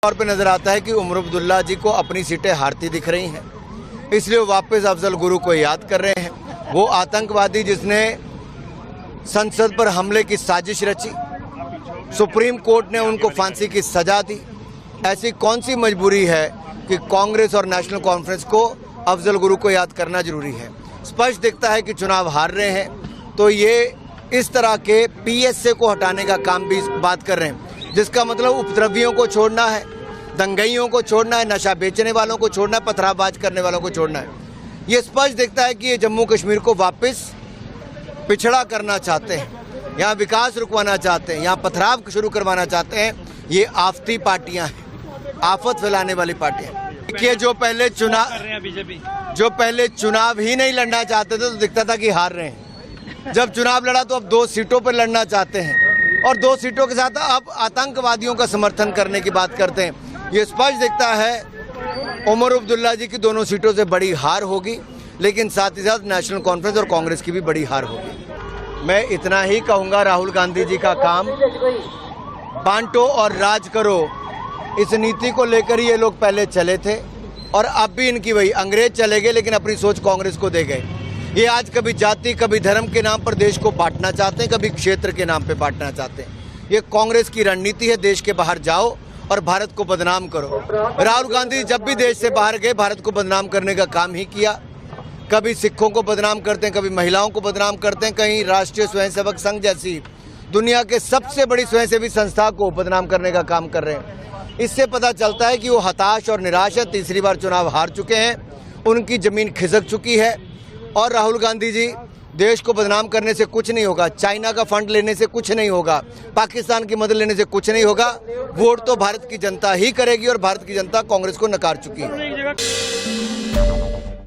तौर पे नजर आता है कि उमर अब्दुल्ला जी को अपनी सीटें हारती दिख रही हैं, इसलिए वो वापस अफजल गुरु को याद कर रहे हैं। वो आतंकवादी जिसने संसद पर हमले की साजिश रची, सुप्रीम कोर्ट ने उनको फांसी की सजा दी। ऐसी कौन सी मजबूरी है कि कांग्रेस और नेशनल कॉन्फ्रेंस को अफजल गुरु को याद करना जरूरी है। स्पष्ट दिखता है कि चुनाव हार रहे हैं, तो ये इस तरह के पीएसए को हटाने का काम भी बात कर रहे हैं, जिसका मतलब उपद्रवियों को छोड़ना है, दंगइयों को छोड़ना है, नशा बेचने वालों को छोड़ना है, पथराबाज करने वालों को छोड़ना है। ये स्पष्ट दिखता है कि ये जम्मू कश्मीर को वापस पिछड़ा करना चाहते हैं, यहाँ विकास रुकवाना चाहते हैं, यहाँ पथराव शुरू करवाना चाहते हैं। ये आफती पार्टियां हैं, आफत फैलाने वाली पार्टियां। देखिए, जो पहले चुनाव ही नहीं लड़ना चाहते थे तो दिखता था कि हार रहे हैं। जब चुनाव लड़ा तो अब 2 सीटों पर लड़ना चाहते हैं और 2 सीटों के साथ अब आतंकवादियों का समर्थन करने की बात करते हैं। ये स्पष्ट दिखता है उमर अब्दुल्ला जी की दोनों सीटों से बड़ी हार होगी, लेकिन साथ ही साथ नेशनल कॉन्फ्रेंस और कांग्रेस की भी बड़ी हार होगी। मैं इतना ही कहूँगा, राहुल गांधी जी का काम बांटो और राज करो, इस नीति को लेकर ये लोग पहले चले थे और अब भी इनकी वही। अंग्रेज चले गए लेकिन अपनी सोच कांग्रेस को दे गए। ये आज कभी जाति कभी धर्म के नाम पर देश को बांटना चाहते हैं, कभी क्षेत्र के नाम पे बांटना चाहते हैं। ये कांग्रेस की रणनीति है, देश के बाहर जाओ और भारत को बदनाम करो। राहुल गांधी जब भी देश से बाहर गए भारत को बदनाम करने का काम ही किया। कभी सिखों को बदनाम करते हैं, कभी महिलाओं को बदनाम करते हैं, कहीं राष्ट्रीय स्वयंसेवक संघ जैसी दुनिया के सबसे बड़ी स्वयंसेवी संस्था को बदनाम करने का काम कर रहे हैं। इससे पता चलता है कि वो हताश और निराश है, तीसरी बार चुनाव हार चुके हैं, उनकी जमीन खिसक चुकी है। और राहुल गांधी जी, देश को बदनाम करने से कुछ नहीं होगा, चाइना का फंड लेने से कुछ नहीं होगा, पाकिस्तान की मदद लेने से कुछ नहीं होगा। वोट तो भारत की जनता ही करेगी और भारत की जनता कांग्रेस को नकार चुकी है।